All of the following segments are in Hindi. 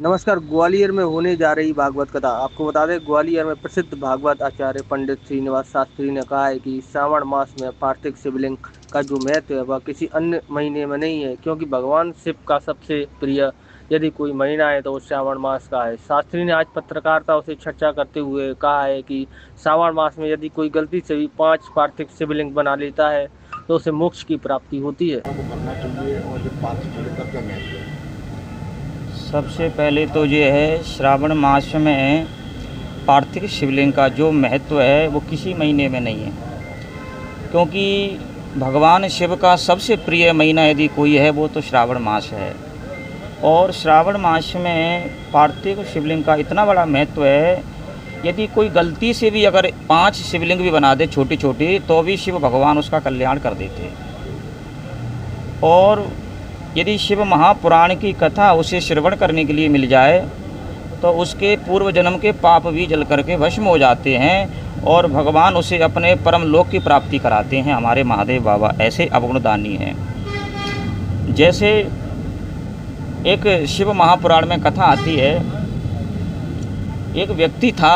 नमस्कार। ग्वालियर में होने जा रही भागवत कथा। आपको बता दें, ग्वालियर में प्रसिद्ध भागवत आचार्य पंडित श्रीनिवास शास्त्री ने कहा है कि श्रावण मास में पार्थिव शिवलिंग का जो महत्व है वह किसी अन्य महीने में नहीं है, क्योंकि भगवान शिव का सबसे प्रिय यदि कोई महीना है तो वो श्रावण मास का है। शास्त्री ने आज पत्रकारिता से चर्चा करते हुए कहा है कि श्रावण मास में यदि कोई गलती से भी 5 पार्थिव शिवलिंग बना लेता है तो उसे मोक्ष की प्राप्ति होती है। को करना चाहिए और जो पार्थिव शिवलिंग का क्या महत्व है? सबसे पहले तो ये है, श्रावण मास में पार्थिव शिवलिंग का जो महत्व है वो किसी महीने में नहीं है, क्योंकि भगवान शिव का सबसे प्रिय महीना यदि कोई है वो तो श्रावण मास है। और श्रावण मास में पार्थिव शिवलिंग का इतना बड़ा महत्व है, यदि कोई गलती से भी अगर 5 शिवलिंग भी बना दे छोटी छोटी तो भी शिव भगवान उसका कल्याण कर देते। और यदि शिव महापुराण की कथा उसे श्रवण करने के लिए मिल जाए तो उसके पूर्व जन्म के पाप भी जल करके भस्म हो जाते हैं और भगवान उसे अपने परम लोक की प्राप्ति कराते हैं। हमारे महादेव बाबा ऐसे अवगुणदानी हैं। जैसे एक शिव महापुराण में कथा आती है, एक व्यक्ति था,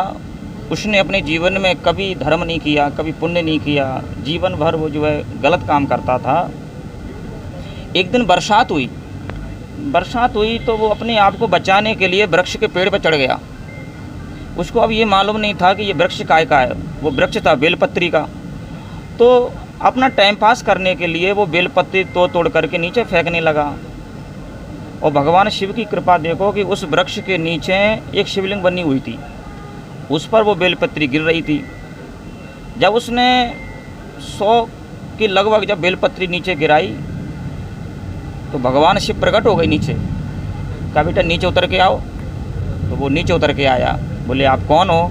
उसने अपने जीवन में कभी धर्म नहीं किया, कभी पुण्य नहीं किया, जीवन भर वो जो है गलत काम करता था। एक दिन बरसात हुई तो वो अपने आप को बचाने के लिए वृक्ष के पेड़ पर चढ़ गया। उसको अब ये मालूम नहीं था कि ये वृक्ष काय का है। वो वृक्ष था बेलपत्री का। तो अपना टाइम पास करने के लिए वो बेलपत्री तोड़ करके नीचे फेंकने लगा। और भगवान शिव की कृपा देखो कि उस वृक्ष के नीचे एक शिवलिंग बनी हुई थी, उस पर वो बेलपत्री गिर रही थी। जब उसने 100 के लगभग जब बेलपत्री नीचे गिराई तो भगवान शिव प्रकट हो गए नीचे। कहा बेटा नीचे उतर के आओ। तो वो नीचे उतर के आया। बोले आप कौन हो?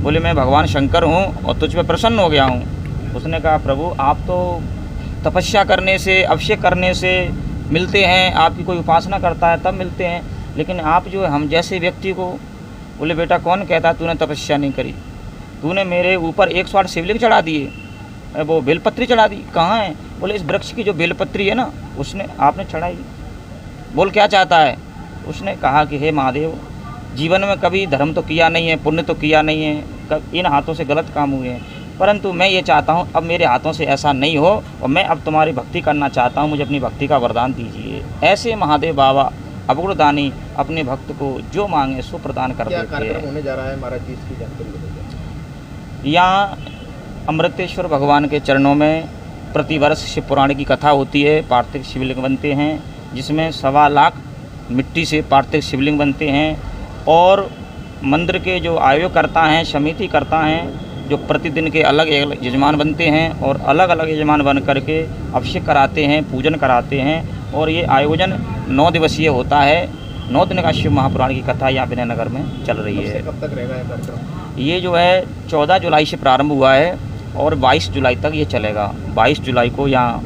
बोले मैं भगवान शंकर हूँ और तुझ पे प्रसन्न हो गया हूँ। उसने कहा प्रभु आप तो तपस्या करने से, अभिषेक करने से मिलते हैं, आपकी कोई उपासना करता है तब मिलते हैं, लेकिन आप जो है हम जैसे व्यक्ति को। बोले बेटा कौन कहता तूने तपस्या नहीं करी? तूने मेरे ऊपर 108 शिवलिंग चढ़ा दिए, वो बेलपत्री चढ़ा दी। कहाँ है? बोले इस वृक्ष की जो बेलपत्री है ना उसने आपने चढ़ाई। बोल क्या चाहता है? उसने कहा कि हे महादेव, जीवन में कभी धर्म तो किया नहीं है, पुण्य तो किया नहीं है, इन हाथों से गलत काम हुए हैं, परंतु मैं ये चाहता हूँ अब मेरे हाथों से ऐसा नहीं हो और मैं अब तुम्हारी भक्ति करना चाहता हूँ, मुझे अपनी भक्ति का वरदान दीजिए। ऐसे महादेव बाबा अवगुणदानी अपने भक्त को जो मांगे सो प्रदान कर देते हैं। क्या कार्यक्रम होने जा रहा है महाराज जी, इसकी जानकारी बताइए। यहाँ अमृतेश्वर भगवान के चरणों में प्रतिवर्ष शिव पुराण की कथा होती है। पार्थिव शिवलिंग बनते हैं जिसमें 1.25 लाख मिट्टी से पार्थिव शिवलिंग बनते हैं। और मंदिर के जो आयोजकर्ता हैं, समिति करता हैं, जो प्रतिदिन के अलग अलग यजमान बनते हैं और अलग अलग यजमान बन करके अभिषेक कराते हैं, पूजन कराते हैं। और ये आयोजन 9 दिवसीय होता है। 9 दिन का शिव महापुराण की कथा यहाँ विनयनगर में चल रही है। कब तक रहेगा ये कार्यक्रम? ये जो है 14 जुलाई से प्रारंभ हुआ है और 22 जुलाई तक ये चलेगा। 22 जुलाई को यहाँ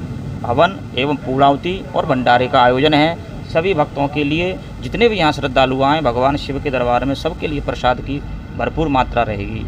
हवन एवं पूर्णाहुति और भंडारे का आयोजन है। सभी भक्तों के लिए, जितने भी यहाँ श्रद्धालु आए भगवान शिव के दरबार में, सबके लिए प्रसाद की भरपूर मात्रा रहेगी।